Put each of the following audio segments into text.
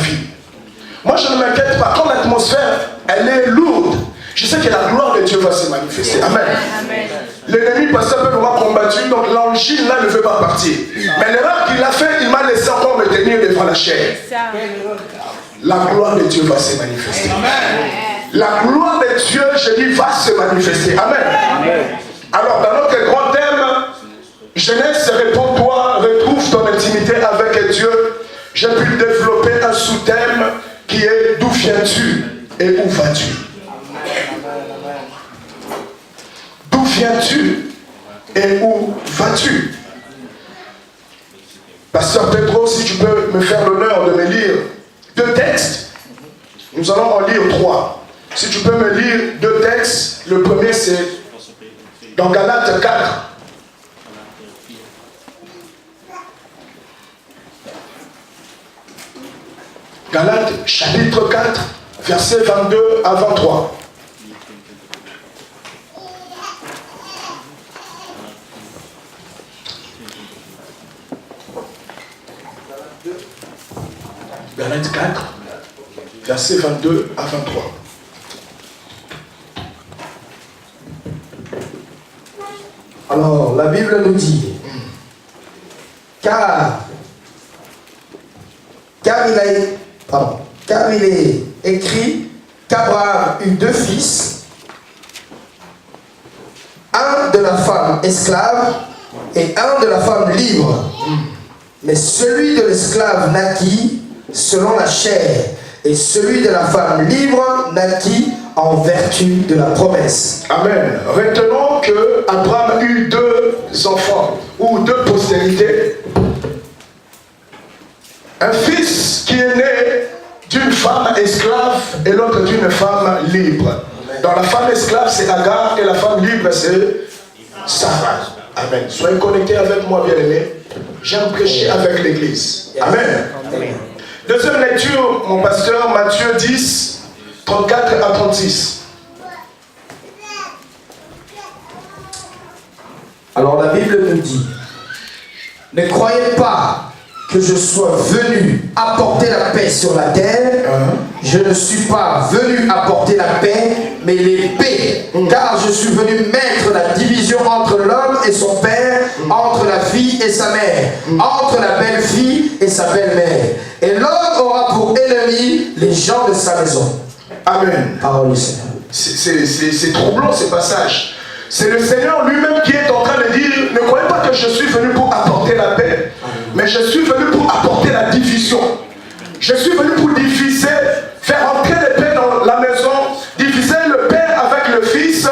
vie. Moi, je ne m'inquiète pas. Quand l'atmosphère, elle est lourde, je sais que la gloire de Dieu va se manifester. Amen. L'ennemi, pasteur, peut m'avoir combattu, donc l'angile là ne veut pas partir. Mais l'erreur qu'il a fait, il m'a laissé encore me tenir devant la chair. La gloire de Dieu va se manifester. La gloire de Dieu, je dis, va se manifester. Amen. Alors, dans notre grand thème, Jeunesse, réponds-toi, retrouve ton intimité avec Dieu. J'ai pu développer un sous-thème qui est d'où viens-tu et où vas-tu? D'où viens-tu et où vas-tu? Pasteur Pedro, si tu peux me faire l'honneur de me lire 2 textes. Nous allons en lire 3. Si tu peux me lire 2 textes. Le premier c'est dans Galates 4. Galates chapitre 4, versets 22 à 23. Galates 4, versets 22 à 23. Alors, la Bible nous dit, car il est écrit qu'Abraham eut 2 fils, un de la femme esclave et un de la femme libre. Mais celui de l'esclave naquit selon la chair, et celui de la femme libre naquit en vertu de la promesse. Amen. Retenons que Abraham eut 2 enfants, ou 2 postérités. Un fils qui est né d'une femme esclave et l'autre d'une femme libre. Dans la femme esclave, c'est Agar, et la femme libre, c'est Sarah. Amen. Soyez connectés avec moi, bien-aimés. J'aime prêcher avec l'Église. Amen. Deuxième lecture, mon pasteur, Matthieu 10, 34 à 36. Alors la Bible nous dit, ne croyez pas que je sois venu apporter la paix sur la terre. Je ne suis pas venu apporter la paix, mais l'épée. Car je suis venu mettre la division entre l'homme et son père, entre la fille et sa mère, entre la belle-fille et sa belle-mère. Et l'homme aura pour ennemi les gens de sa maison. Amen. Parole du Seigneur. C'est troublant ce passage. C'est le Seigneur lui-même qui est en train de dire, ne croyez pas que je suis venu pour apporter la paix, mais je suis venu pour apporter la division. Je suis venu pour diviser, faire entrer les paix dans la maison, diviser le père avec le fils,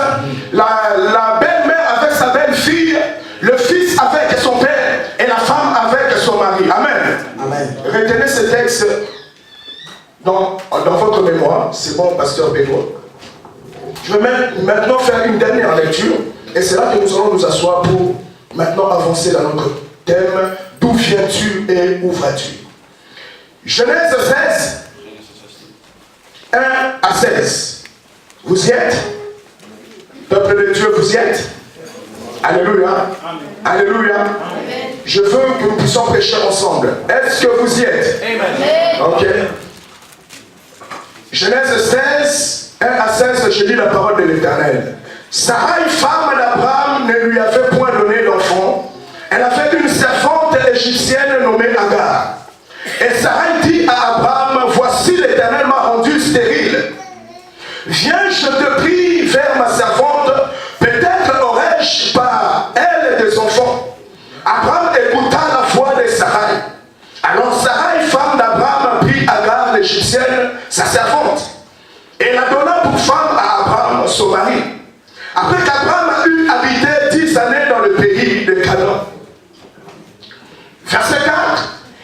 la belle-mère avec sa belle-fille, le fils avec son père et la femme avec son mari. Amen. Amen. Retenez ce texte dans votre mémoire. C'est bon, pasteur Pedro. Je vais maintenant faire une dernière lecture, et c'est là que nous allons nous asseoir pour maintenant avancer dans notre thème. D'où viens-tu et où vas-tu? Genèse 16, 1 à 16. Vous y êtes? Peuple de Dieu, vous y êtes? Alléluia. Amen. Alléluia. Amen. Je veux que nous puissions prêcher ensemble. Est-ce que vous y êtes? Amen. Ok. Genèse 16, 1 à 16, je lis la parole de l'Éternel. Sarai, femme d'Abraham, ne lui avait point donné d'enfant. Elle avait une servante égyptienne nommée Agar. Et Sarai dit à Abraham, voici l'Éternel m'a rendu stérile. Viens, je te prie, vers ma servante, peut-être aurais-je par elle des enfants. Abraham écouta la voix de Sarai. Alors Sarai, femme d'Abraham, prit Agar l'égyptienne, sa servante, et la donna pour femme à Abraham, son mari. Après qu'Abraham eut habité 10 années dans le pays de Canaan. Verset 4.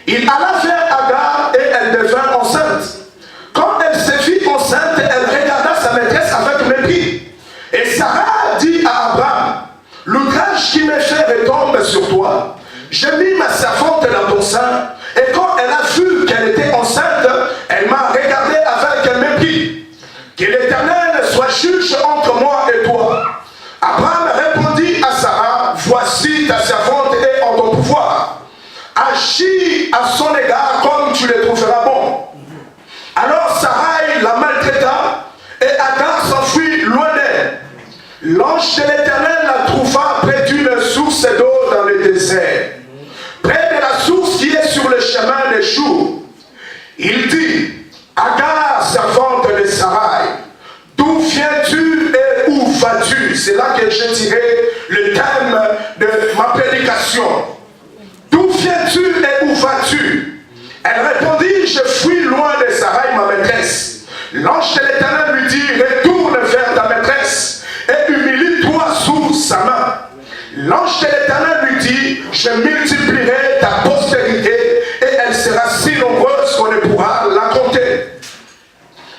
Il alla vers Agar et elle devint enceinte. Quand elle se fit enceinte, elle regarda sa maîtresse avec mépris. Et Sarah dit à Abraham, l'outrage qui m'est fait retombe sur toi. J'ai mis ma servante dans ton sein, et quand elle a vu qu'elle était enceinte, elle m'a regardé avec mépris. Que l'Éternel soit juge entre moi et toi. Abraham répondit à Sarah, voici ta servante est en ton pouvoir. Agis à son égard comme tu le trouveras bon. Il dit, Agar, servante de Sarai, d'où viens-tu et où vas-tu? C'est là que j'ai tiré le thème de ma prédication. D'où viens-tu et où vas-tu? Elle répondit, je fuis loin de Sarai, ma maîtresse. L'ange de l'Éternel lui dit, retourne vers ta maîtresse et humilie-toi sous sa main. L'ange de l'Éternel lui dit, je multiplierai ta postérité et elle sera si nombreuse qu'on ne pourra la compter.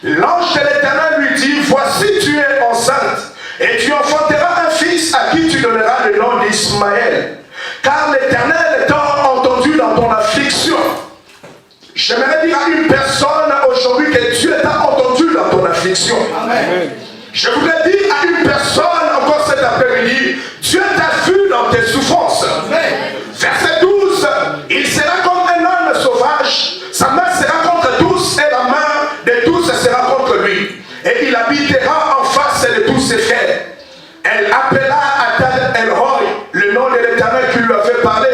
L'ange de l'Éternel lui dit, voici tu es enceinte et tu enfanteras un fils à qui tu donneras le nom d'Ismaël. Car l'Éternel t'a entendu dans ton affliction. J'aimerais dire à une personne aujourd'hui que Dieu t'a entendu dans ton affliction. Amen. Je voudrais dire à une personne encore cet après-midi, Dieu t'a vu dans tes souffrances. Amen. Verset 12, il sera comme un âne sauvage, sa main sera contre tous et la main de tous sera contre lui. Et il habitera en face de tous ses frères. Elle appela Atad El-Roy, le nom de l'Éternel qui lui avait parlé,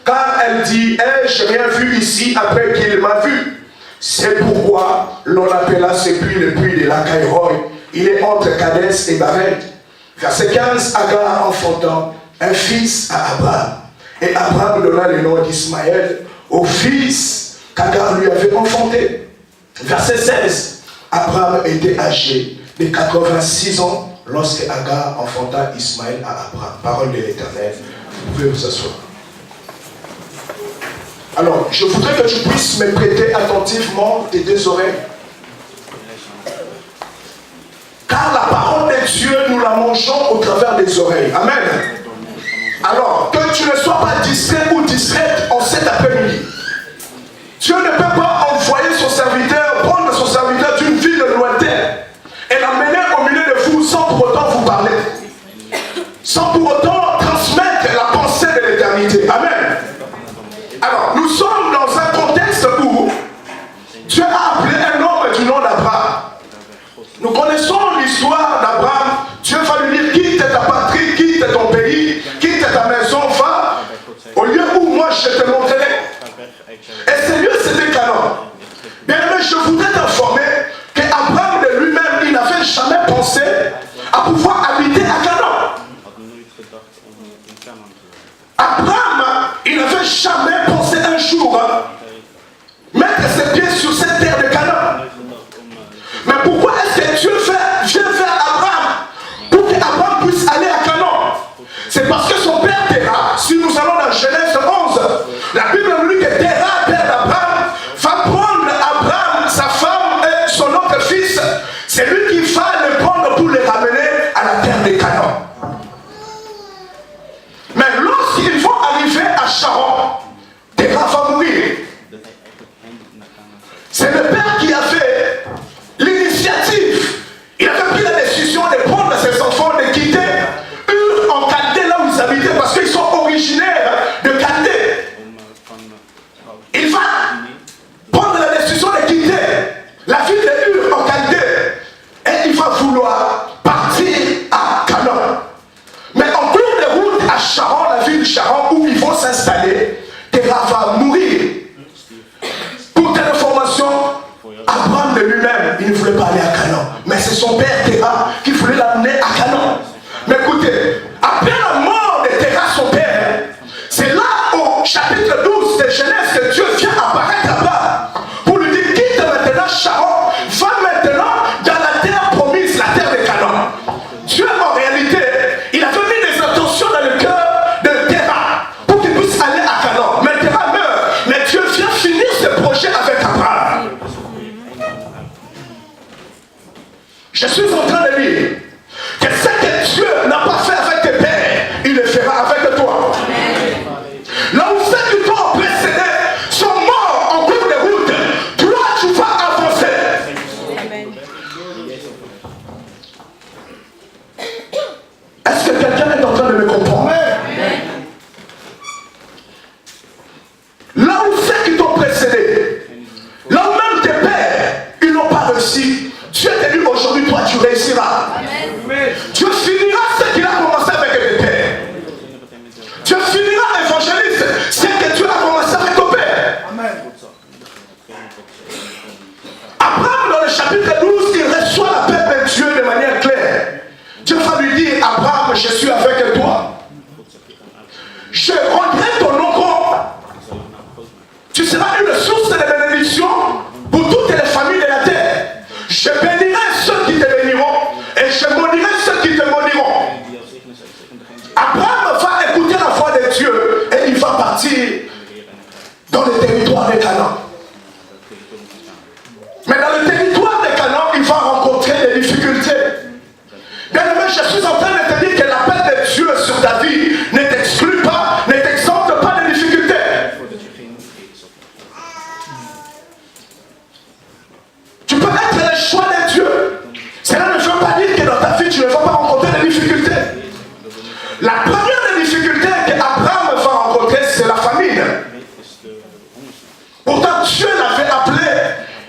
car elle dit, ai-je rien vu ici après qu'il m'a vu? C'est pourquoi l'on appela ce puits le puits de Lacaïroy. Il est entre Kadès et Bared. Verset 15, Agar enfantant un fils à Abraham. Et Abraham donna le nom d'Ismaël au fils qu'Agar lui avait enfanté. Verset 16, Abraham était âgé de 86 ans lorsque Agar enfanta Ismaël à Abraham. Parole de l'Éternel. Vous pouvez vous asseoir. Alors, je voudrais que tu puisses me prêter attentivement tes deux oreilles. Car la parole de Dieu, nous la mangeons au travers des oreilles. Amen. Alors, que tu ne sois pas distrait ou distraite en cet après-midi. Dieu ne peut pas envoyer son serviteur, prendre son serviteur d'une ville lointaine et l'amener au milieu de vous sans pour autant vous parler. Sans pour autant transmettre la pensée de l'éternité. Amen. Alors, nous sommes dans un contexte où Dieu a appelé un homme du nom d'Abraham. Nous connaissons l'histoire d'Abraham. Dieu va lui dire, quitte ta patrie, quitte ton pays, quitte ta maison, va au lieu où moi je te montrerai. Et ce lieu, c'était Canaan. Bien aimé, je voudrais t'informer qu'Abraham de lui-même, il n'avait jamais pensé à pouvoir habiter à Canaan. Abraham, il n'avait jamais pensé un jour mettre ses pieds sur cette terre de Canaan. Mais pourquoi est-ce que Dieu vient faire Abraham pour qu'Abraham puisse aller à Canaan? C'est parce que son père Terah, si nous allons dans Genèse 11, la Bible nous dit que Terah, père d'Abraham, va prendre Abraham, sa femme et son autre fils. C'est lui qui va les prendre pour les ramener à la terre de Canaan. Mais lorsqu'ils vont arriver à Charon, Terah va mourir. C'est le père qui a fait l'initiative. Il avait pris la décision de prendre ses enfants, de quitter Ur en Chaldée, là où ils habitaient, parce qu'ils sont originaires de Chaldée. Il va prendre la décision de quitter la ville de Ur en Chaldée et il va vouloir partir à Canaan. Mais en cours de route à Charon, la ville de Charon où ils vont s'installer, Terah va mourir. Pour telle information, Abraham de lui-même, il ne voulait pas aller à Canaan. Mais c'est son père Terah qui voulait l'amener à Canaan. Mais écoutez, après la mort de Terah, son père, c'est là au chapitre 12 de Genèse que Dieu vient apparaître à Abraham pour lui dire, quitte maintenant Charon, va maintenant dans la terre promise, la terre de Canaan. Dieu, en réalité, il avait mis des intentions dans le cœur de Terah pour qu'il puisse aller à Canaan. Mais Terah meurt. Mais Dieu vient finir ce projet avec Abraham. Je suis en train de dire que ce que Dieu n'a pas fait avec tes pères, il le fera avec toi. Là où ceux qui t'ont précédé sont morts en cours de route, toi tu vas avancer. Est-ce que quelqu'un est en train de me comprendre? Là où ceux qui t'ont précédé, là où même tes pères, ils n'ont pas réussi, Dieu t'a dit aujourd'hui, toi tu réussiras. Amen. Abraham, dans le chapitre 12, il reçoit l'appel de Dieu de manière claire. Dieu va lui dire, Abraham, je suis avec toi. Je rendrai ton nom grand. Tu seras une source de bénédiction pour toutes les familles de la terre. Je bénirai ceux qui te béniront et je maudirai ceux qui te maudiront. Abraham va écouter la voix de Dieu et il va partir dans le territoire de Canaan. Mais dans le territoire de Canaan, il va rencontrer des difficultés. Bien aimé, je suis en train de te dire que l'appel de Dieu sur ta vie ne t'exclut pas, ne t'exempte pas de difficultés. Tu peux être le choix de Dieu. Cela ne veut pas dire que dans ta vie, tu ne vas pas rencontrer des difficultés. La première des difficultés qu'Abraham va rencontrer, c'est la famine. Pourtant, Dieu l'avait appelé.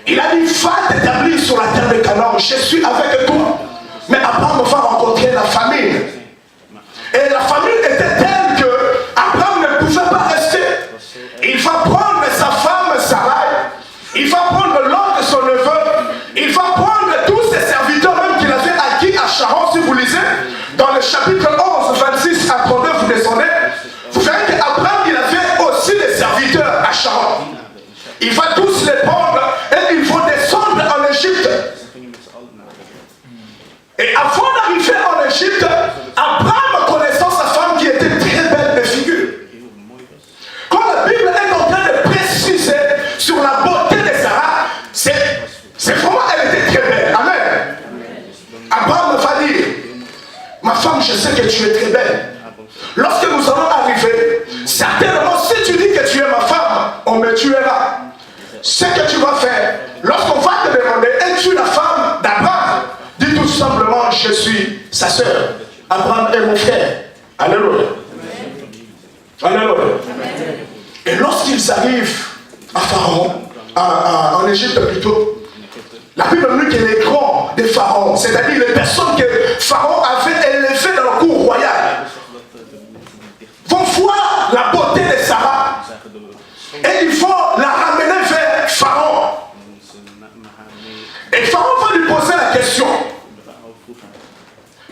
Il a dit, va t'établir sur la terre de Canaan. Je suis avec toi. Mais Abraham va rencontrer la famine. Et la famine était telle que Abraham ne pouvait pas rester. Il va prendre sa femme Sarai. Il va prendre l'homme de son neveu. Il va prendre tous ses serviteurs, même qu'il avait acquis à Charon, si vous lisez. Dans le chapitre 11, 26 à 32, vous descendez. Vous verrez qu'Abraham, il avait aussi des serviteurs à Charon. Il va tous les prendre et ils vont descendre en Égypte. Et avant d'arriver en Égypte, Abraham, connaissant sa femme qui était très belle de figure, quand la Bible est en train de préciser sur la beauté de Sarah, c'est vraiment, elle était très belle. Amen. Abraham va dire, ma femme, je sais que tu es très belle. Lorsque nous allons arriver, certainement, si tu dis que tu es ma femme, on me tuera. Ce que tu vas faire, lorsqu'on va te demander, es-tu la femme d'Abraham? Dis tout simplement, je suis sa sœur. Abraham est mon frère. Alléluia. Alléluia. Et lorsqu'ils arrivent à Pharaon, en Égypte plutôt, la Bible nous dit que les grands des pharaons, c'est-à-dire les personnes que Pharaon avait élevées dans la cour royale, vont voir la beauté de Sarah et ils vont la ramener vers Pharaon. Et Pharaon va lui poser la question,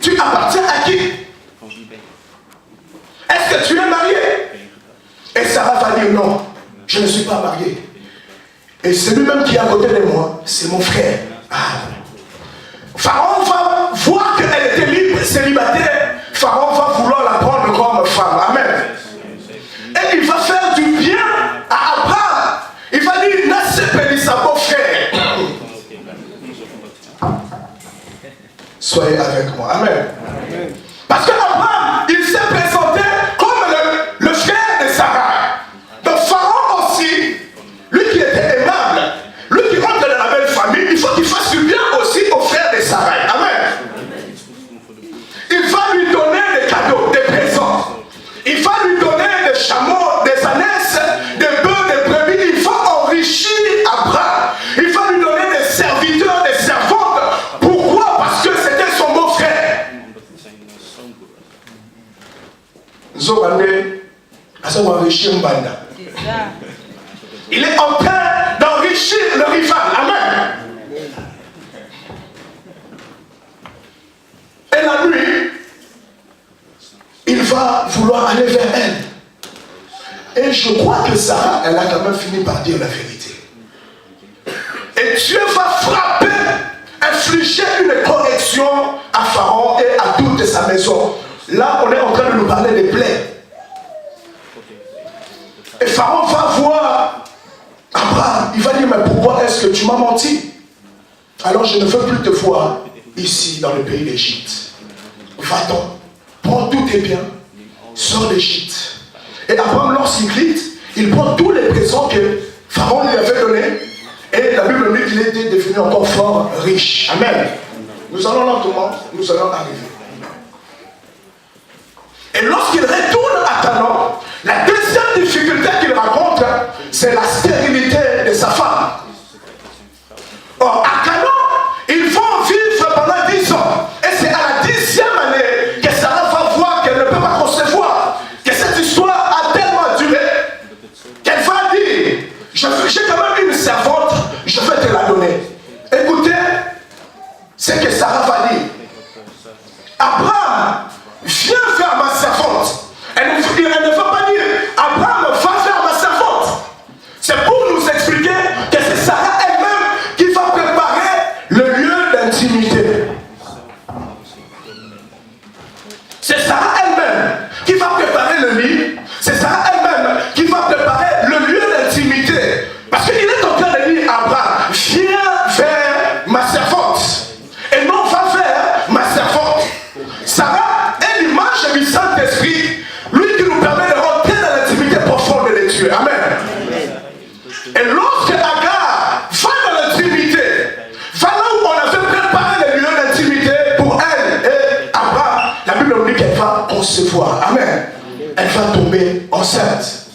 tu appartiens à qui? Est-ce que tu es marié? Et Sarah va dire non, je ne suis pas marié. Et celui-même qui est à côté de moi, c'est mon frère. Ah. Pharaon va voir qu'elle était libre, célibataire. Pharaon va vouloir la prendre comme femme. Amen. Et il va faire du bien à Abraham. Il va dire, n'a-ce sa beau frère. Soyez avec moi. Amen. Parce qu'Abraham, il s'est présenté comme le frère de Sarah. Donc Pharaon aussi, lui qui était aimable, lui qui rentre dans la belle famille, il faut qu'il fasse du bien aussi au frère de Sarah. Amen. Il va lui donner des cadeaux, des présents. Il va lui donner des chameaux, des ânesses, des bœufs, des brebis. Il va enrichir Abraham. Il va lui donner des serviteurs, des servantes. Pourquoi? Parce que c'était son beau-frère. Il est en train d'enrichir le rival. Amen. Et la nuit, il va vouloir aller vers elle. Et je crois que Sarah, elle a quand même fini par dire la vérité. Et Dieu va frapper, infliger une correction à Pharaon et à toute sa maison. Là, on est en train de nous parler des plaies. Et Pharaon va voir Abraham. Il va dire, mais pourquoi est-ce que tu m'as menti? Alors je ne veux plus te voir ici dans le pays d'Égypte. Va-t'en, prends tous tes biens, sors d'Égypte. Et Abraham, lorsqu'il quitte, il prend tous les présents que Pharaon lui avait donnés. Et la Bible dit qu'il était devenu encore fort riche. Amen. Nous allons lentement, nous allons arriver. Et lorsqu'il retourne à Canaan, la deuxième difficulté qu'il rencontre, c'est la stérilité de sa femme. Or, à Canaan, ils vont vivre pendant 10 ans. Et c'est à la 10e année que Sarah va voir qu'elle ne peut pas concevoir, que cette histoire a tellement duré, qu'elle va dire, j'ai quand même une servante, je vais te Abraham, viens faire ma servante. Elle ne veut pas dire, Abraham, va faire ma servante. C'est pour nous expliquer que c'est Sarah elle-même qui va préparer le lieu d'intimité. C'est Sarah elle-même qui va préparer le lit. C'est Sarah elle-même qui va préparer le lieu d'intimité. Parce qu'il est en train de dire à Abraham, viens vers ma servante. Et non, va vers ma servante. Sarah est l'image du Saint-Esprit, lui qui nous permet de rentrer dans l'intimité profonde de Dieu. Amen. Et lorsque Agar va dans l'intimité, va là où on avait préparé le lieu d'intimité pour elle et Abraham, la Bible nous dit qu'elle va concevoir. Amen. Elle va tomber enceinte.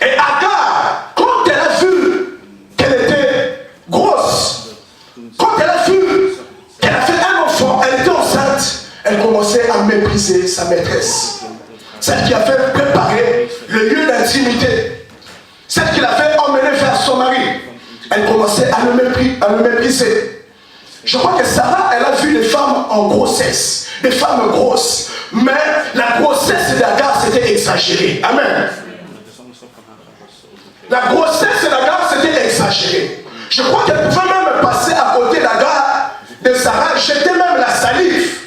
Et Agar, quand elle a vu qu'elle était grosse, quand elle a vu qu'elle a fait un enfant, elle était enceinte, elle commençait à mépriser sa maîtresse. Celle qui a fait préparer le lieu d'intimité. Celle qui l'a fait emmener vers son mari. Elle commençait à le mépriser. Je crois que Sarah, elle a vu des femmes en grossesse. Des femmes grosses. Mais la grossesse d'Agar, c'était exagéré. Amen. La grossesse d'Agar, c'était exagéré. Je crois qu'elle pouvait même passer à côté d'Agar, de Sarah, jeter même la salive.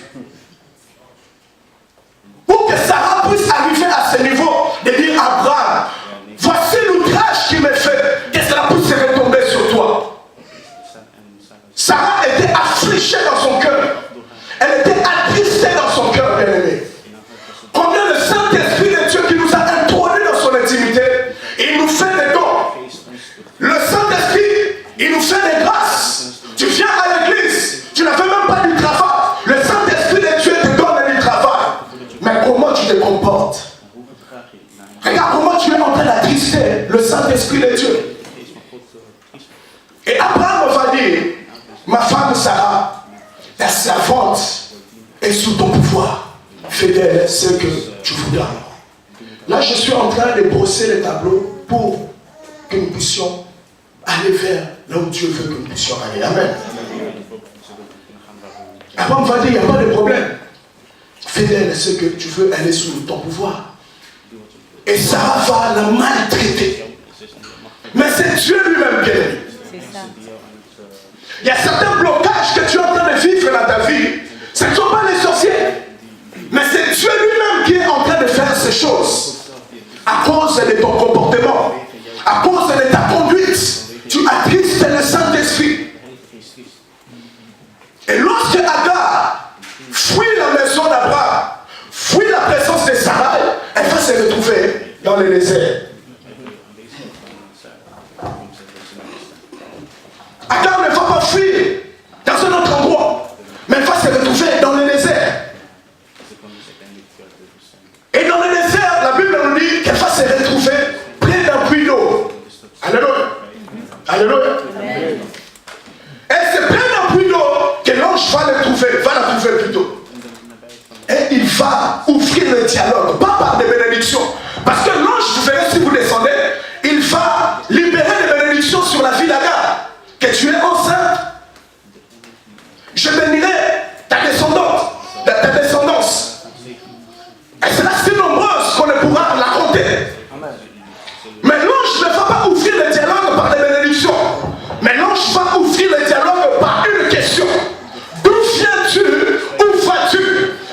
Pour que Sarah puisse arriver à ce niveau de dire à Abraham, voici l'outrage qu'il me fait, que cela puisse se retomber sur toi. Sarah était affligée dans son cœur. Elle était attristée dans son cœur, bien-aimé. Combien le Saint-Esprit de Dieu qui nous a introduits dans son intimité, il nous fait des dons. Le Saint-Esprit, il nous fait des grâces. Tu viens à l'église, tu n'as fait même pas du travail. Le Saint-Esprit de Dieu te donne du travail. Mais comment tu te comportes? Regarde comment tu es en train d'attrister le Saint-Esprit de Dieu. Et Abraham va dire, ma femme Sarah, la servante est sous ton pouvoir. Fais d'elle ce que tu voudras. Là, je suis en train de brosser les tableaux pour que nous puissions aller vers là où Dieu veut que nous puissions aller. Amen. Abraham va dire, il n'y a pas de problème. Fais d'elle ce que tu veux, elle est sous ton pouvoir. Et Sarah va la maltraiter. Mais c'est Dieu lui-même qui est. Il y a certains blocages que tu es en train de vivre dans ta vie. Ce ne sont pas les sorciers. Mais c'est Dieu lui-même qui est en train de faire ces choses. À cause de ton comportement. À cause de ta conduite. Tu attristes le Saint-Esprit. Et lorsque Agar fuit la maison d'Abraham, fuit la présence de Sarah, elle va se retrouver dans le désert. Agar ne va pas fuir dans un autre endroit, mais elle va se retrouver dans le désert. Et dans le désert, la Bible nous dit qu'elle va se retrouver près d'un puits d'eau. Alléluia. Alléluia. Et c'est près d'un puits d'eau que l'ange va la trouver plutôt. Et il va ouvrir le dialogue, pas par des bénédictions. Parce que l'ange, vous verrez si vous descendez, il va libérer des bénédictions sur la vie d'Agar. Que tu es enceinte, je bénirai ta descendance. Elle sera si nombreuse qu'on ne pourra la compter. Mais l'ange ne va pas ouvrir le dialogue par des bénédictions. Mais l'ange va ouvrir le dialogue par une question. D'où viens-tu? Où vas-tu?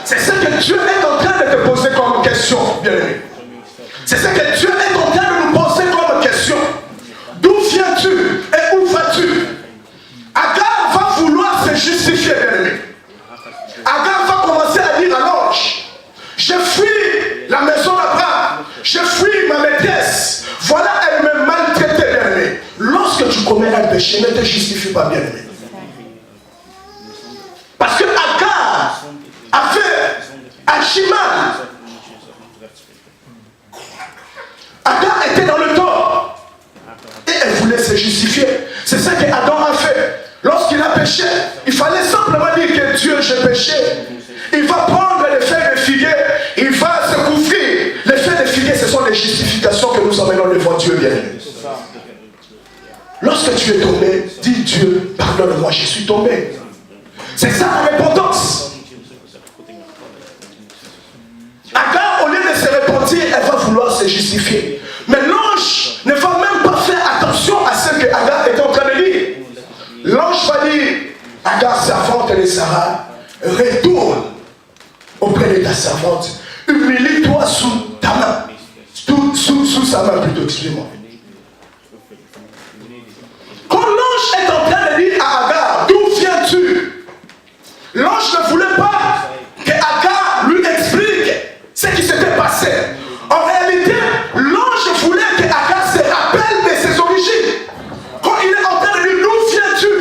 C'est ce que Dieu est en train de te poser comme question, bien-aimé. C'est ce que Dieu est en train de nous poser comme question. D'où viens-tu et où vas-tu? Agar va vouloir se justifier, bien-aimé. Agar va commencer à dire à l'ange, je fuis la maison d'Abraham, je fuis ma maîtresse. Voilà, elle me maltraitait, bien-aimé. Lorsque tu commets un péché, ne te justifie pas, bien-aimé. Parce que Agar a fait un chimal. Agar était dans le tort. Et elle voulait se justifier. C'est ça qu'Adam a fait. Lorsqu'il a péché, il fallait simplement dire que Dieu, j'ai péché. Il va prendre les feuilles de figuier, il va se couvrir. Les feuilles de figuier, ce sont les justifications que nous emmenons devant Dieu, bien. Lorsque tu es tombé, dis Dieu, pardonne-moi, je suis tombé. C'est ça la repentance. Agar, au lieu de se repentir, elle va vouloir se justifier. Mais l'ange ne va même pas faire attention à ce que Agar est en train de dire. L'ange va dire, Agar, servante de Sarah, retourne auprès de ta servante. Humilie-toi sous ta main. Sous sa main plutôt, excusez-moi. Quand l'ange est en train de dire à Agar, d'où viens-tu? L'ange ne voulait pas que Agar lui explique ce qui s'était passé. En réalité, l'ange voulait que Agar se rappelle de ses origines. Quand il est en train de dire, d'où viens-tu?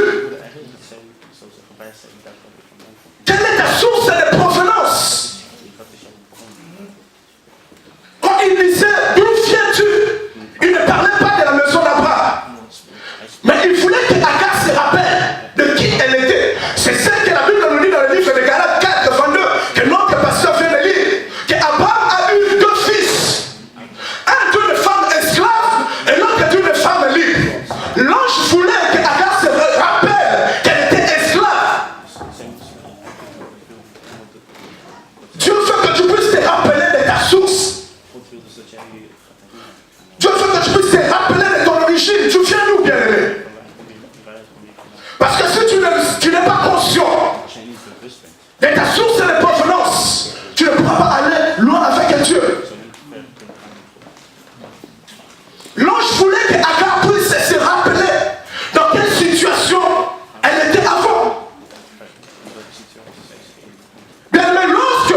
Quelle est ta source de provenance? Quand il disait, d'où viens-tu? Il ne parlait pas de la maison d'Abraham. Mais il voulait que Agar se rappelle de qui elle était. C'est ce que la Bible nous dit dans le livre de Galates 4, 22, que notre pasteur vient de lire. Qu'Abraham a eu deux fils. Un d'une femme esclave et l'autre d'une femme libre. L'ange voulait que Agar se rappelle qu'elle était esclave. Dieu veut que tu puisses te rappeler de ta source. Dieu veut que tu puisses te rappeler de ton origine. Tu viens d'où, bien-aimé? Parce que si tu n'es pas conscient de ta source de provenance, tu ne pourras pas aller loin avec Dieu. L'ange voulait que Agar puisse se rappeler dans quelle situation elle était avant. Bien-aimé, lorsque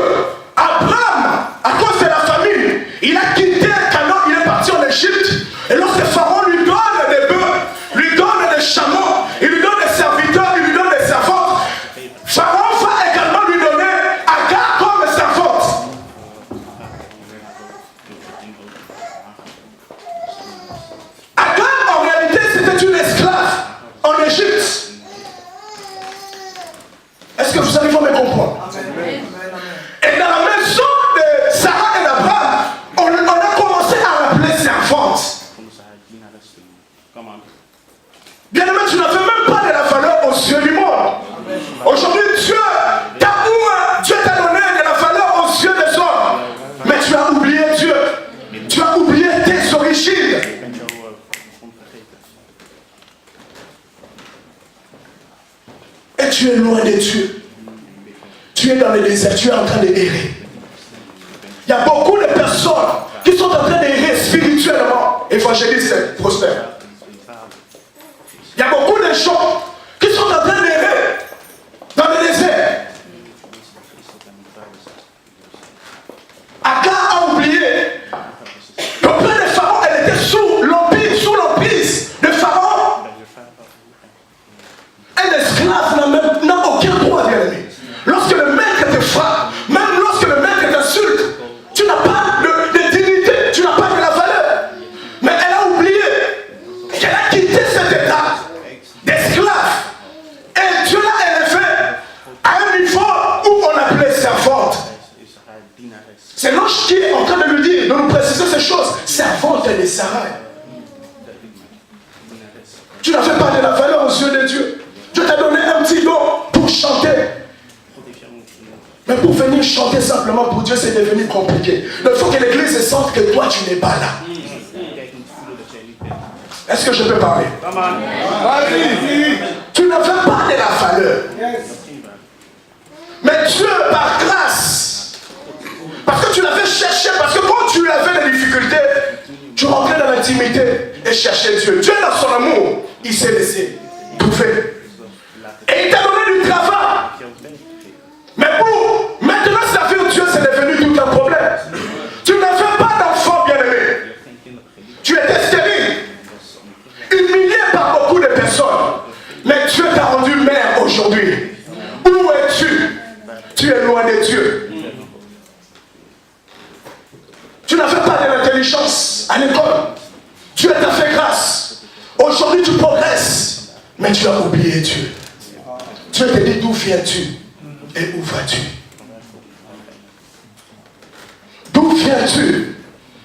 Abraham, à cause de la famine, il a quitté Canaan, il est parti en Égypte, et lorsque Pharaon lui donne des bœufs, lui donne des chameaux, il lui donne des serviteurs, il lui donne des servantes, Pharaon va également lui donner Agar comme servante. Agar, en réalité, c'était une esclave en Égypte. Est-ce que vous arrivez à me comprendre? Et dans la maison de Sarah et d'Abraham, on a commencé à l'appeler servante. Bien-aimé, tu n'avais même pas de la valeur aux yeux du monde. Aujourd'hui, Dieu t'a donné de la valeur aux yeux des hommes. Mais tu as oublié Dieu. Tu as oublié tes origines. Et tu es loin de Dieu. Tu es dans le désert, tu es en train d'errer. Il y a beaucoup de personnes qui sont en train d'errer spirituellement. Évangéliste prospère. Il y a beaucoup de gens qui sont en train d'errer dans le désert. Agar a oublié. Le père de Pharaon, elle était sous l'emprise de Pharaon. Un esclave n'a aucun droit, bien aimé. Lorsque le maître te frappe, même lorsque le maître t'insulte, tu n'as pas de dignité, tu n'as pas de la valeur. Mais elle a oublié qu'elle a quitté cet état d'esclave. Et Dieu l'a élevé à un niveau où on appelait servante. C'est l'ange qui est en train de lui dire, de nous préciser ces choses. Servante de Sarah. Tu n'avais pas de la valeur aux yeux de Dieu. Dieu t'a donné un petit don pour chanter. Mais pour venir chanter simplement pour Dieu, c'est devenu compliqué. Il faut que l'église sente que toi, tu n'es pas là. Est-ce que je peux parler? Tu n'avais pas de la valeur. Mais Dieu, par grâce, parce que tu l'avais cherché, parce que quand tu avais des difficultés, tu rentrais dans l'intimité et cherchais Dieu. Dieu, dans son amour, il s'est laissé bouffer. Et il t'a donné du travail. Mais pour maintenant servir Dieu, c'est devenu tout un problème. Tu n'avais pas d'enfant, bien-aimé. Tu étais stérile, humilié par beaucoup de personnes. Mais Dieu t'a rendu mère aujourd'hui. Où es-tu? Tu es loin de Dieu. Tu n'avais pas de l'intelligence à l'école. Dieu t'a fait grâce. Aujourd'hui, tu progresses. Mais tu as oublié Dieu. Dieu te dit, d'où viens-tu et où vas-tu? D'où viens-tu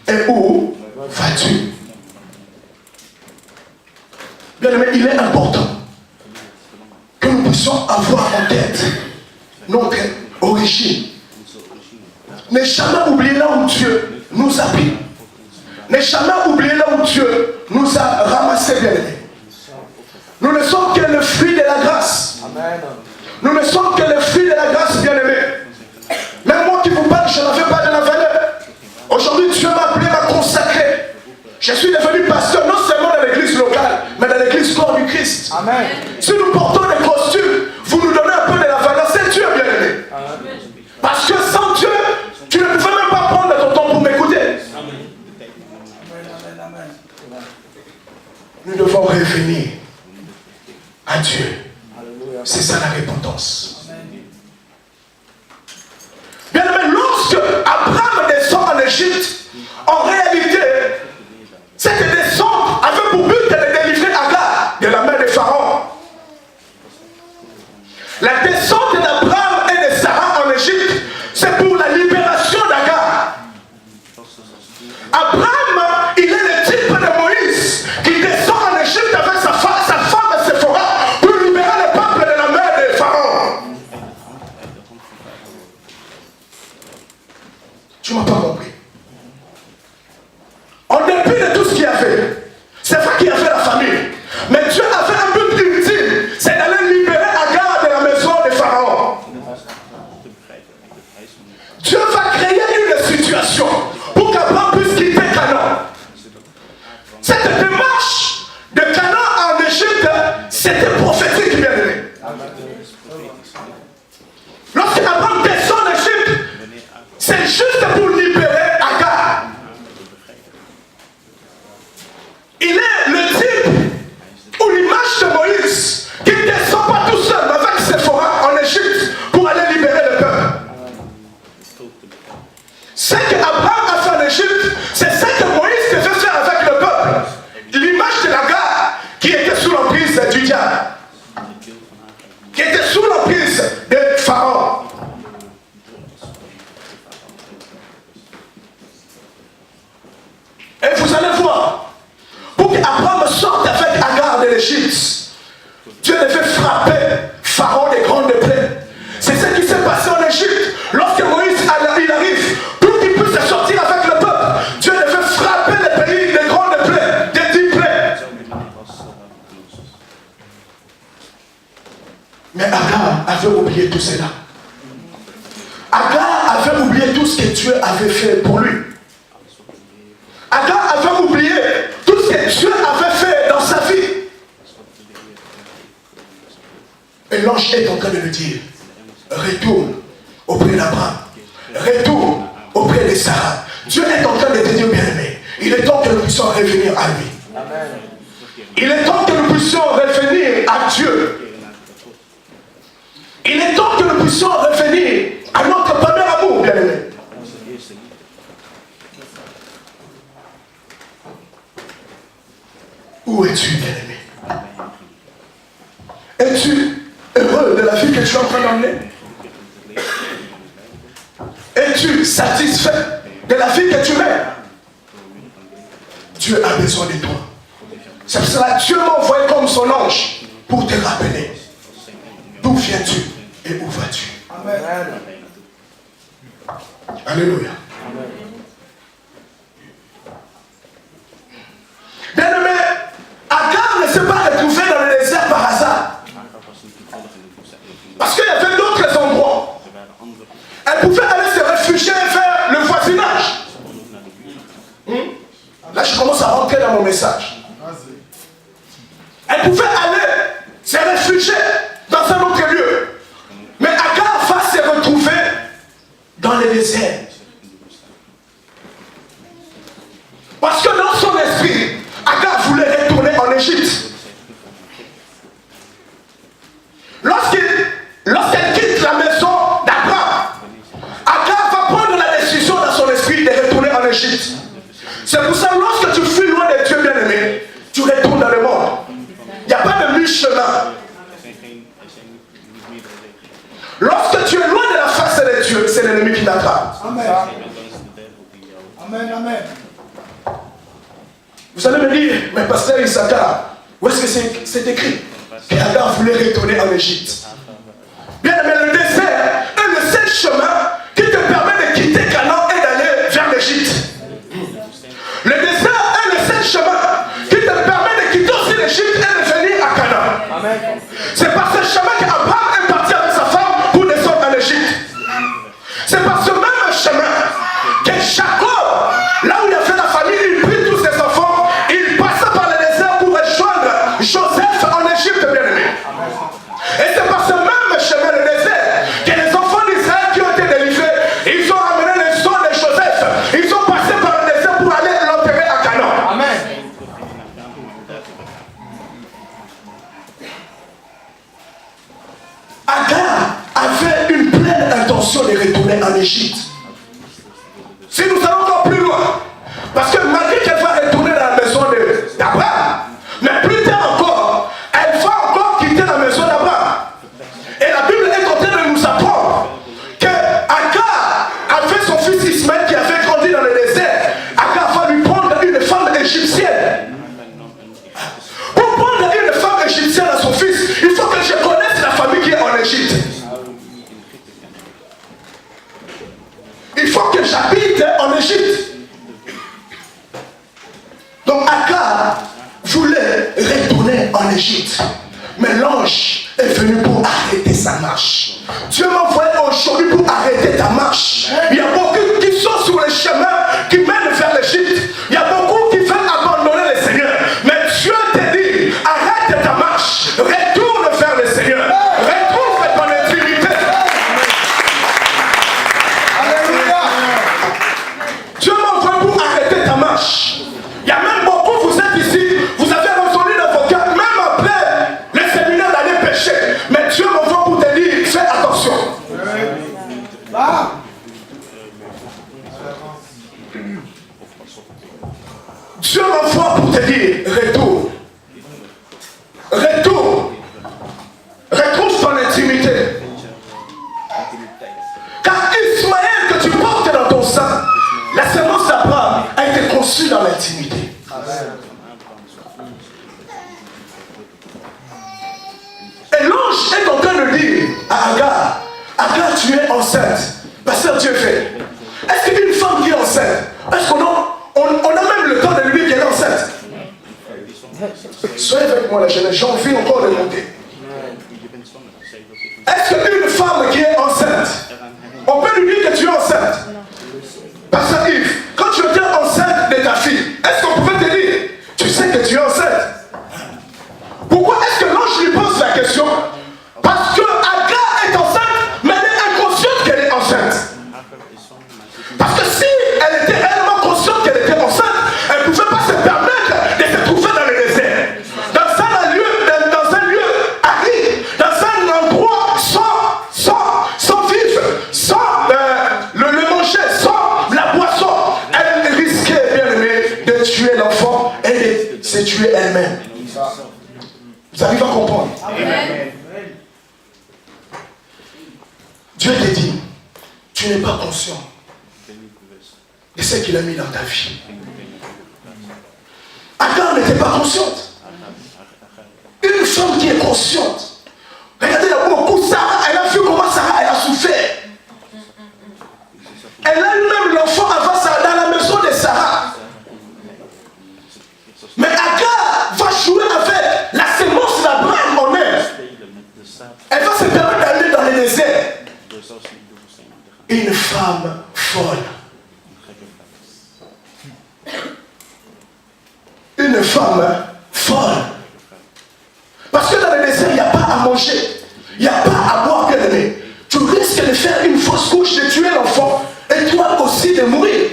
et où vas-tu? Bien aimé, il est important que nous puissions puissions avoir en tête notre origine. Ne jamais oublier là où Dieu nous a pris. Ne jamais oublier là où Dieu nous a ramassés, bien-aimés. Nous ne sommes que le fruit de la grâce. Nous ne sommes que le fruit de la grâce, bien-aimés. Même moi qui vous parle, je n'avais pas de la valeur. Aujourd'hui, Dieu m'a appelé, m'a consacré. Je suis devenu pasteur, non seulement dans l'église locale, mais dans l'église corps du Christ. Amen. Si nous portons des costumes, vous nous donnez un peu de la valeur, c'est Dieu, bien-aimé. Parce que sans Dieu, tu ne pouvais même pas prendre ton temps pour m'écouter. Nous devons revenir à Dieu. C'est ça la repentance. Bien-aimé, lorsque Abraham descend en Égypte, en réalité, cette descente avait pour but de délivrer Agar de la main de Pharaon. La descente d'Abraham et de Sarah en Égypte, c'est pour la libération d'Agar. Abraham, il est le type de Moïse qui descend en Égypte avec sa femme Séphora pour libérer le peuple de la main de Pharaon. Tu ne m'as pas compris. En dépit de tout ce qu'il y avait, c'est vrai qu'il y avait la famille, mais Dieu avait un but ultime, c'est d'aller libérer Agar de la maison de Pharaon. Dieu va créer une situation pour qu'Abraham puisse quitter Canaan. Cette démarche de Canaan en Égypte, c'était prophétique, bien aimé. Lorsque Abraham descend en Égypte, c'est juste pour libérer Agar. Il est le type ou l'image de Moïse qui ne descend pas tout seul avec Séphora en Égypte pour aller libérer le peuple. Ce qu'Abraham a fait en Égypte, c'est ce que Moïse devait faire avec le peuple. L'image de l'Agar qui était sous l'emprise du diable, qui était sous l'emprise de Pharaon. Et vous allez voir, pour qu'Abraham sorte avec Agar de l'Égypte, Dieu devait frapper Pharaon des grandes plaies. C'est ce qui s'est passé en Égypte. Lorsque Moïse il arrive, pour qu'il puisse sortir avec le peuple, Dieu devait frapper le pays des grandes plaies, des 10 plaies. Mais Agar avait oublié tout cela. Agar avait oublié tout ce que Dieu avait fait pour lui. Agar avait oublié tout ce que Dieu avait fait dans sa vie. Et l'ange est en train de lui dire, retourne auprès d'Abraham, retourne auprès de Sarah. Dieu est en train de te dire, bien-aimé, il est temps que nous puissions revenir à lui. Il est temps que nous puissions revenir à Dieu. Il est temps que nous puissions revenir à notre premier amour, bien-aimé. Où es-tu, bien-aimé? Es-tu heureux de la vie que tu es en train d'emmener? Es-tu satisfait de la vie que tu mènes? Dieu a besoin de toi. C'est pour cela que Dieu m'a envoyé comme son ange pour te rappeler d'où viens-tu et où vas-tu. Amen. Alléluia. Bien-aimé, Agar ne s'est pas retrouvée dans le désert par hasard. Parce qu'il y avait d'autres endroits. Elle pouvait aller se réfugier vers le voisinage. Là, je commence à rentrer dans mon message. Elle pouvait aller se réfugier dans un autre lieu. Mais Agar va se retrouver dans le désert. Parce que dans son esprit, Agar voulait retourner en Égypte. Lorsqu'elle quitte la maison d'Abraham, Agar va prendre la décision dans son esprit de retourner en Égypte. C'est pour ça que lorsque tu fuis loin de Dieu, bien-aimé, tu retournes dans le monde. Il n'y a pas de mi-chemin. Lorsque tu es loin de la face de Dieu, c'est l'ennemi qui t'attrape. Amen. Amen, amen. Vous allez me dire, mais pasteur Issachar, où est-ce que c'est écrit qu'Agar voulait retourner en Égypte? Bien aimé, le désert est le seul chemin qui te permet de quitter Canaan et d'aller vers l'Égypte. Le désert est le seul chemin qui te permet de quitter aussi l'Égypte et de venir à Canaan. C'est par ce chemin qu'Abraham est parti avec sa femme pour descendre en Égypte. C'est par ce même chemin que Jacob, là où il a fait la famille, il prit tous ses enfants, il passa par le désert pour rejoindre Joseph en Égypte, bien aimé. Et c'est par ce même chemin, le désert, que les enfants d'Israël qui ont été délivrés, ils ont ramené les sons de Joseph, ils ont passé par le désert pour aller l'enterrer à Canaan. Amen. Agar avait une pleine intention de retourner en Égypte. Si nous allons encore plus loin, parce que malgré qu'elle va retourner dans la maison d'Abraham, mais plus tard encore, elle va encore quitter la maison d'Abraham. Et la Bible est en train de nous apprendre que Agar a fait son fils Ismaël qui avait grandi dans le désert. Agar va lui prendre une femme égyptienne. Pour prendre une femme égyptienne à son fils, il faut que je connaisse la famille qui est en Égypte. Il faut que j'habite en Égypte. Donc Agar voulait retourner en Égypte. Mais l'ange est venu pour arrêter sa marche. Dieu m'a envoyé aujourd'hui pour arrêter ta marche. Il y a beaucoup qui sont sur le chemin qui mènent vers l'Égypte. Il y a beaucoup qui veulent abandonner le Seigneur. Mais Dieu te dit, arrête ta marche. Retourne vers le Seigneur. Retrouve ton intimité. Dieu m'a envoyé pour arrêter ta marche. Il y a même beaucoup, vous êtes ici, vous avez résolu dans vos cœurs, même après le séminaire d'aller pécher. Mais Dieu m'envoie pour te dire, fais attention. Dieu m'envoie pour te dire, retourne. Retourne. Retrouve ton intimité. Car Ismaël que tu portes dans ton sein, la semence d'Abraham a été conçue dans l'intimité. Et l'ange est en train de dire à Agar, Agar, tu es enceinte. Pasteur Dieu fait. Est-ce qu'une femme qui est enceinte, est-ce qu'on a même le temps de lui dire qu'elle est enceinte? Soyez avec moi la jeunesse, j'ai envie encore de monter. Est-ce qu'une femme qui est enceinte, on peut lui dire que tu es enceinte? Pasteur Yves, quand tu étais enceinte de ta fille, est-ce qu'on pouvait te dire, tu sais que tu es enceinte? Pourquoi est-ce que l'ange lui pose la question? Parce que Agar est enceinte, mais elle est inconsciente qu'elle est enceinte. Parce que si elle était réellement consciente qu'elle était enceinte, elle ne pouvait pas se permettre de se trouver dans le désert. Dans un lieu aride, dans un endroit sans vivre, sans le manger, sans la boisson. Elle risquait, bien aimé, de tuer l'enfant et de se tuer elle-même. Vous arrivez à comprendre? Amen. Dieu te dit, tu n'es pas conscient de ce qu'il a mis dans ta vie. Agar n'était pas consciente. Une femme qui est consciente. Regardez, il y a beaucoup Sarah, elle a vu comment Sarah elle a souffert. Elle a eu même l'enfant avant Sarah dans la maison de Sarah. Mais Agar va jouer avec la sémence d'Abraham en elle. Elle va se permettre d'aller dans le désert. Une femme folle. Une femme folle. Parce que dans le désert, il n'y a pas à manger. Il n'y a pas à boire, bien aimé. Tu risques de faire une fausse couche, de tuer l'enfant. Et toi aussi de mourir.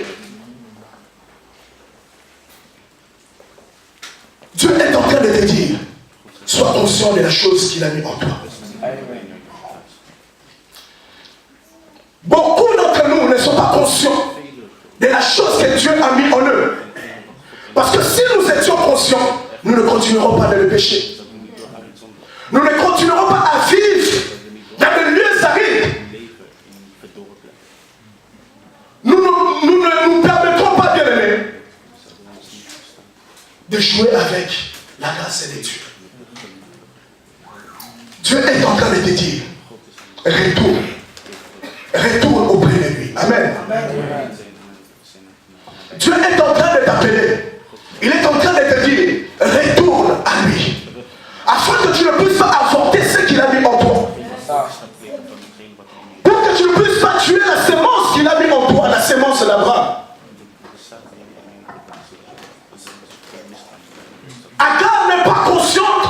Dieu est en train de te dire, sois conscient de la chose qu'il a mis en toi. Beaucoup d'entre nous ne sont pas conscients de la chose que Dieu a mis en eux. Parce que si nous étions conscients, nous ne continuerons pas de le pécher. Nous ne continuerons pas à vivre dans des lieux arides. Nous ne nous permettrons pas, bien aimés, de jouer avec la grâce de Dieu. Dieu est en train de te dire, retourne. Retourne auprès de lui. Amen. Dieu est en train de t'appeler. Il est en train de te dire, retourne à lui. Afin que tu ne puisses pas avorter ce qu'il a mis en toi. Pour que tu ne puisses pas tuer la sémence qu'il a mis en toi, la sémence d'Abraham. Agar n'est pas consciente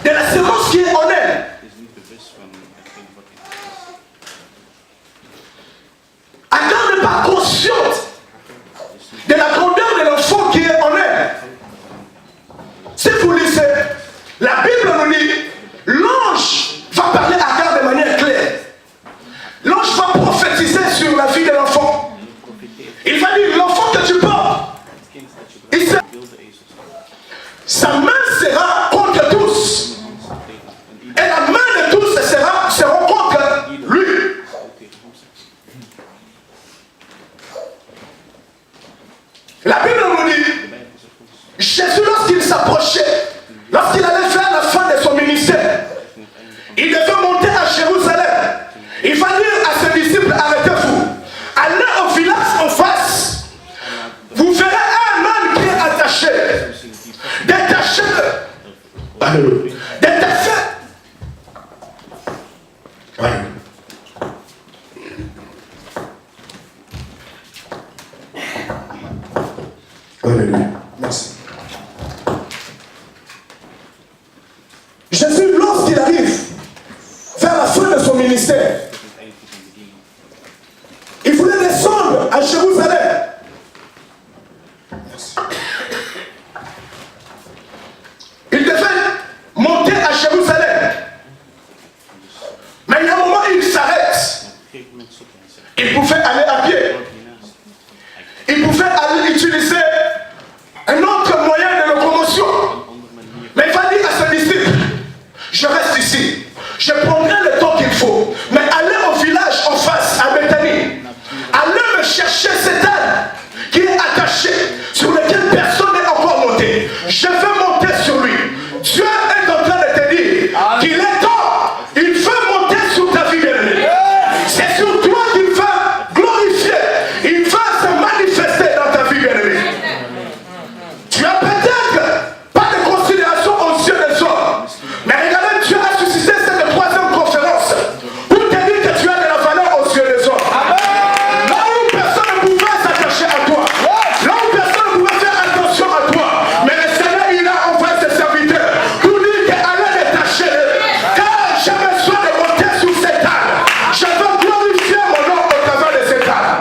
de la sémence qui est en elle. Agar n'est pas consciente de la grandeur de l'enfant qui est en elle. Si vous lisez, la Bible nous dit, l'ange va parler à Agar de manière claire. L'ange va prophétiser sur la vie de l'enfant. Il va dire, l'enfant que tu portes, sa main sera contre tous. Et la main de tous sera contre lui. La Bible nous dit, Jésus, lorsqu'il s'approchait, lorsqu'il allait faire la fin de son ministère, il devait monter à Jérusalem. Il va dire à ses disciples, arrêtez-vous. Allez au village en face. Vous verrez un homme qui est attaché. Détaché. Alléluia. Détaché. Alléluia. Alléluia. Merci. Jésus, lorsqu'il arrive vers la fin de son ministère, il voulait descendre à Jérusalem. Merci. Il devait monter à Jérusalem. Mais il y a un moment où il s'arrête. Il pouvait aller à pied. Il pouvait aller utiliser un autre moyen de locomotion. Mais il va dire à ses disciples, je reste ici. Je prendrai le temps qu'il faut. Mais allez au village en face, à Bethanie. Allez me chercher cet âne qui est attaché, sur lequel personne n'est encore monté. Je vais monter sur lui. Dieu est en train de te dire qu'il est temps. Il veut monter sur ta vie, bien-aimée. C'est sur toi qu'il va glorifier. Il va se manifester dans ta vie, bien-aimée. Tu as peut-être pas de considération aux yeux des hommes. Mais regardez, Dieu a suscité cette troisième conférence pour te dire que tu as de la valeur aux yeux des hommes. Là où personne ne pouvait s'attacher à toi. Là où personne ne pouvait faire attention à toi. Mais le Seigneur, il a envoyé ses serviteurs pour dire qu'allez détacher. Car j'ai besoin de monter sur cet âne. Je veux glorifier mon nom au travers de cet âne.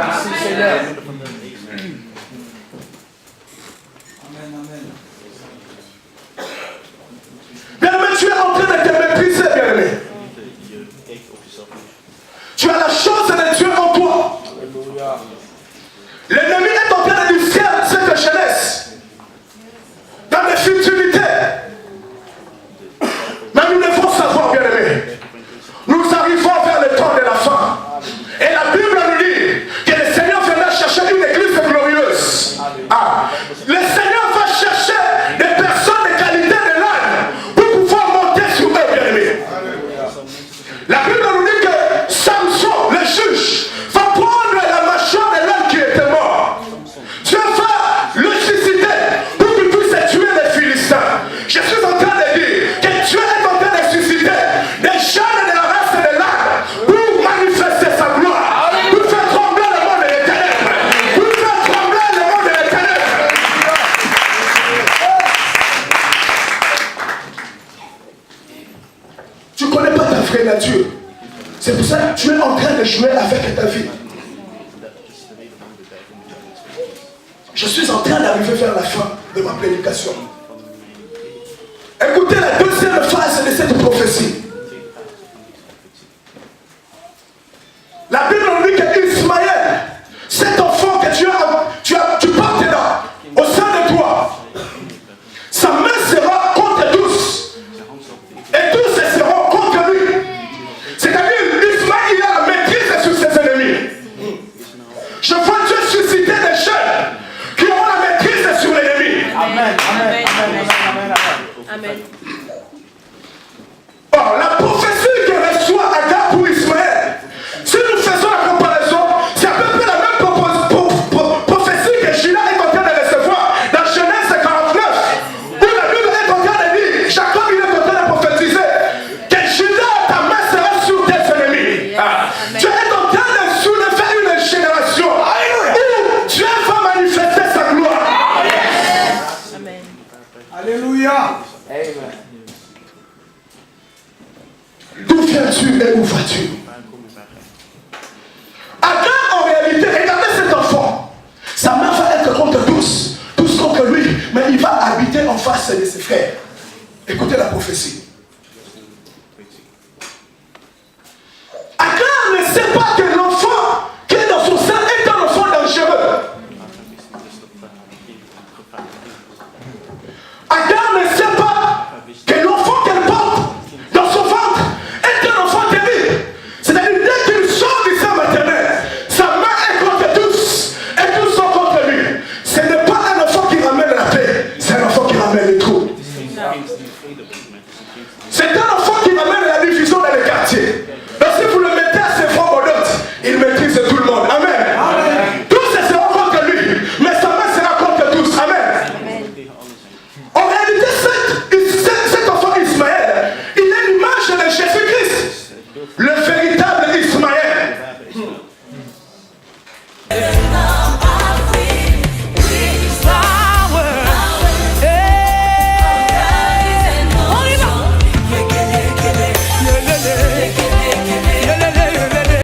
Bien-aimé, tu es en train de te mépriser, bien-aimé. Tu as la chance de Dieu en toi. L'ennemi est en train de distraire cette jeunesse dans des futilités. Mais nous devons savoir, bien-aimé, nous arrivons vers le temps de la fin. Et la Bible nous dit que le Seigneur viendra chercher une église glorieuse. Le Seigneur va chercher des personnes de qualité de l'âne pour pouvoir monter sur eux, bien-aimé. La Bible nous dit que Samson, le juge, va prendre la mâchoire de l'homme qui était mort. Dieu va le susciter pour qu'il puisse tuer les Philistins. Je suis en train de dire que Dieu est en train de susciter des jeunes de la race de l'âne pour manifester sa gloire, pour faire trembler le monde des ténèbres, pour faire trembler le monde des ténèbres. Tu ne connais pas ta vraie nature. C'est pour ça que tu es en train de jouer avec ta vie. Je suis en train d'arriver vers la fin de ma prédication. Écoutez la deuxième phase de cette prophétie. La Bible nous dit qu'Ismaël, cet enfant que tu portes là, au sein de toi, sa main sera contre tous. Et tous seront contre lui. C'est-à-dire, Ismaël, il a la maîtrise sur ses ennemis. Je vois Dieu susciter des jeunes qui auront la maîtrise sur l'ennemi. Amen. Amen. Amen. Amen. Amen. Or, viens-tu et où vas-tu? Agar, en réalité, regardez cet enfant. Sa main va être contre tous contre lui, mais il va habiter en face de ses frères. Écoutez la prophétie. Agar ne sait pas que l'enfant